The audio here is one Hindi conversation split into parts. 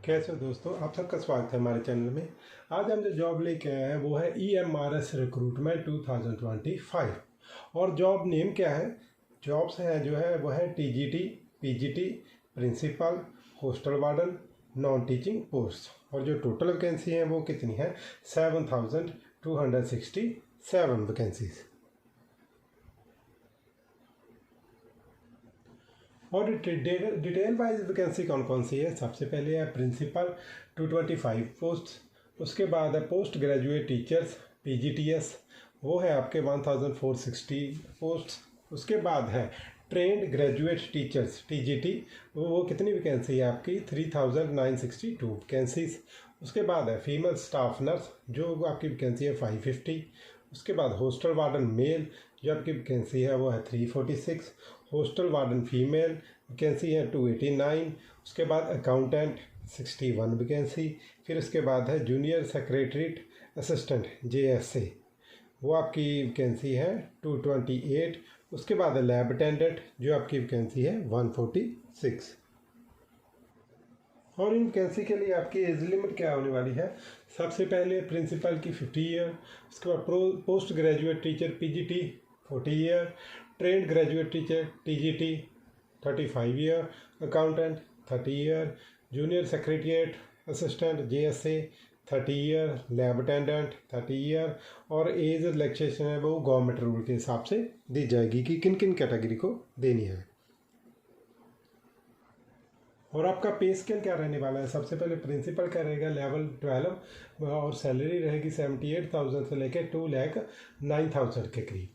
कैसे हो दोस्तों, आप सबका स्वागत है हमारे चैनल में। आज हम जो जॉब लेके आए हैं वो है EMRS रिक्रूटमेंट 2025 और जॉब नेम क्या है, जॉब्स हैं जो है वो है TGT, PGT, principal, hostel warden, non teaching post. और जो टोटल वैकेंसी हैं वो कितनी है, 7267 वैकेंसीज। और डिटेल वाइज वैकेंसी कौन कौन सी है, सबसे पहले है प्रिंसिपल 225 पोस्ट, उसके बाद है पोस्ट ग्रेजुएट टीचर्स PGTS, वो है आपके 1460 पोस्ट। उसके बाद है ट्रेंड ग्रेजुएट टीचर्स TGT, वो कितनी वैकेंसी है आपकी 3962 वैकेंसीज। उसके बाद है फीमेल स्टाफ नर्स, जो आपकी वैकेंसी है 550। उसके बाद हॉस्टल वार्डन मेल, जो आपकी वैकेंसी है वो है 346। हॉस्टल वार्डन फीमेल वैकेंसी है 289। उसके बाद अकाउंटेंट 61 वैकेंसी। फिर उसके बाद है जूनियर सेक्रेटरीट असिस्टेंट JSA, वो आपकी वैकेंसी है 228। उसके बाद है लैब अटेंडेंट, जो आपकी वैकेंसी है 146। और इन वैकेंसी के लिए आपकी एज लिमिट क्या होने वाली है, सबसे पहले प्रिंसिपल की 50 ईयर, उसके बाद post graduate teacher PGT 40 year, trend graduate teacher TGT 35 year, accountant 30 year, junior secretariat assistant JSA 30 year, lab attendant 30 year. और एज रिलैक्सेशन है वो गवर्नमेंट रूल के हिसाब से दी जाएगी कि किन किन कैटेगरी को देनी है। और आपका पे स्केल क्या रहने वाला है, सबसे पहले प्रिंसिपल का रहेगा लेवल 12 और सैलरी रहेगी 78,000 से लेकर 2,09,000 के करीब।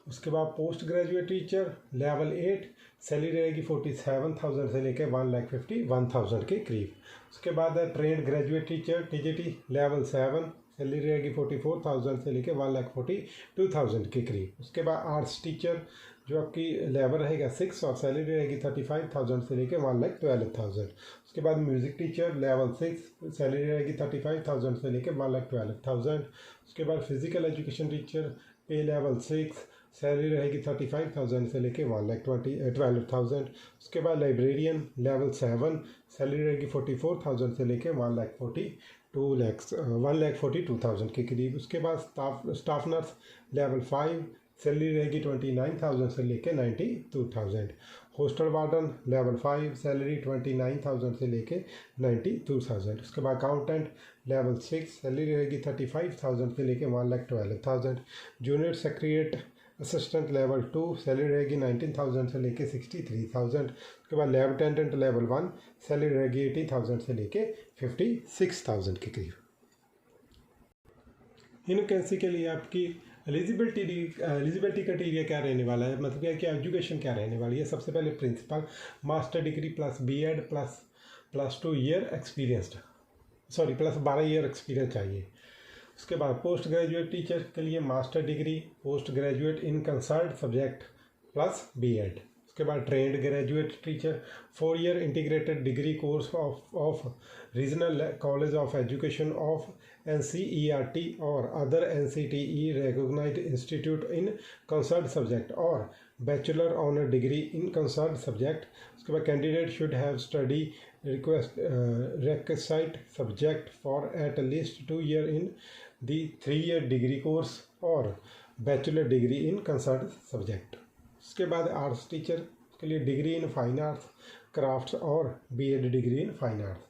उसके बाद post graduate teacher level 8, salary रहेगी 47,000 से लेकर 1,51,000 के करीब। उसके बाद है trend graduate teacher TGT level 7, salary रहेगी 44,000 से लेकर 1,42,000 के करीब। उसके बाद आर्ट्स टीचर जो आपकी लेवल रहेगा 6 और सैलरी रहेगी 35,000 से लेकर 1,12,000। उसके बाद म्यूज़िक टीचर लेवल 6, सैलरी रहेगी 35,000 से लेकर 1,12,000। उसके बाद फिजिकल एजुकेशन टीचर पे लेवल 6, सैलरी रहेगी 35,000 से लेकर 1,12,000। उसके बाद लाइब्रेरियन लेवल 7, सैलरी रहेगी 44,000 से लेकर 1,42,000 के करीब। उसके बाद स्टाफ नर्स लेवल 5, सैलरी रहेगी 29,000 से लेकर 92,000। हॉस्टल वार्डन लेवल 5, सैलरी 29,000 से लेकर 92,000। उसके बाद अकाउंटेंट लेवल 6, सैलरी रहेगी 35,000 से लेकर 1,12,000। Junior secretariat assistant level 2, salary रहेगी 19,000 से लेकर 63,000। उसके बाद लैब अटेंडेंट लेवल 1, सैलरी रहेगी 80,000 से लेकर 56,000 के करीब। इन वैकेंसी के लिए आपकी एलिजिबिलिटी क्राइटेरिया क्या रहने वाला है, मतलब क्या एजुकेशन क्या रहने वाली है। सबसे पहले principal master degree plus BEd plus 2 year experienced, plus 12 year experience चाहिए। उसके बाद पोस्ट ग्रेजुएट टीचर के लिए master degree post graduate in concern subject plus BEd। उसके बाद trained graduate teacher 4 year integrated degree course of regional college of education of NCERT और other NCTE recognized institute in concern subject और bachelor honour degree in concern subject. उसके बाद candidate should have study requisite subject for at least 2 year in the 3 year degree course और bachelor degree in concern subject. उसके बाद आर्ट्स टीचर के लिए degree in fine arts crafts और BEd degree in fine arts.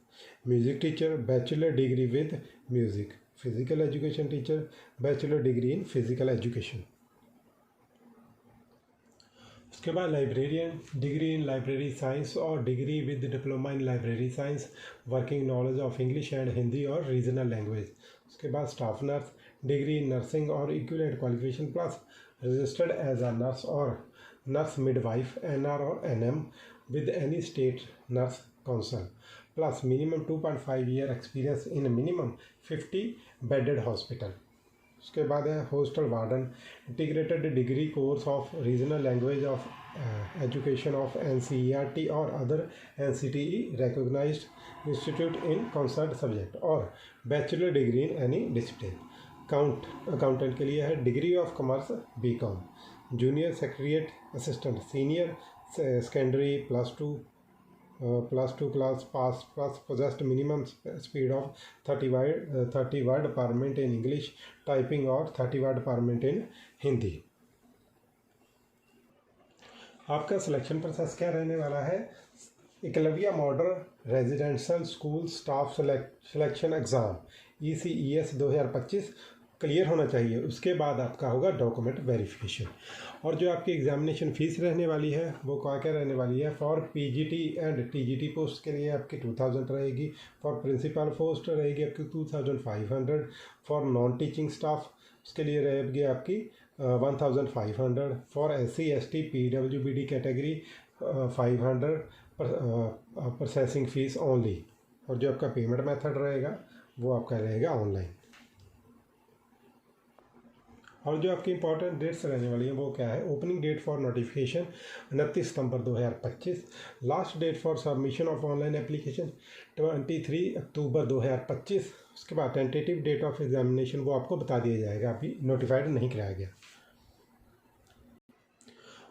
Music teacher bachelor degree with music. Physical education teacher bachelor degree in physical education. उसके बाद librarian degree in library science और degree with diploma in library science, working knowledge of English and Hindi और रीजनल लैंग्वेज। उसके बाद staff nurse degree in nursing और equivalent qualification plus registered as a nurse और नर्स मिडवाइफ NR और NM with any state nurse council plus minimum 2.5 year experience in a minimum 50 bedded hospital। उसके बाद है hostel warden integrated degree course of regional language of education of NCERT और other NCTE recognized institute in concern subject और bachelor degree in any discipline. Accountant के लिए है degree of commerce BCom। Junior secretariat assistant senior secondary +2 +2 class pass plus possessed minimum speed of 30 word per minute in English typing और 30 word per minute in Hindi. आपका सिलेक्शन प्रोसेस क्या रहने वाला है? Eklavya model residential school staff selection exam ECES 2025 clear होना चाहिए। उसके बाद आपका होगा डॉक्यूमेंट वेरिफिकेशन। और जो आपकी एग्जामिनेशन फ़ीस रहने वाली है वो क्या रहने वाली है? For PGT and TGT post के लिए आपकी 2000 रहेगी, फॉर प्रिंसिपल पोस्ट रहेगी आपकी 2500, फॉर नॉन टीचिंग स्टाफ उसके लिए रहेगी आपकी 1500, for SC ST PWBD category 500 processing fees only. और जो आपका पेमेंट मेथड रहेगा वो आपका रहेगा ऑनलाइन। और जो आपकी इंपॉर्टेंट डेट्स रहने वाली हैं वो क्या है? Opening date for notification 29 September 2025, last date for submission of online application 23 October 2025। उसके बाद टेंटेटिव डेट ऑफ एग्जामिनेशन वो आपको बता दिया जाएगा, अभी नोटिफाइड नहीं कराया गया।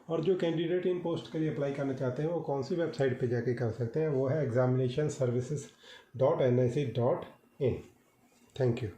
और जो कैंडिडेट इन पोस्ट के लिए अप्लाई करना चाहते हैं वो कौन सी वेबसाइट पे जाके कर सकते हैं? वो है examinationservices.nic.in। Thank you.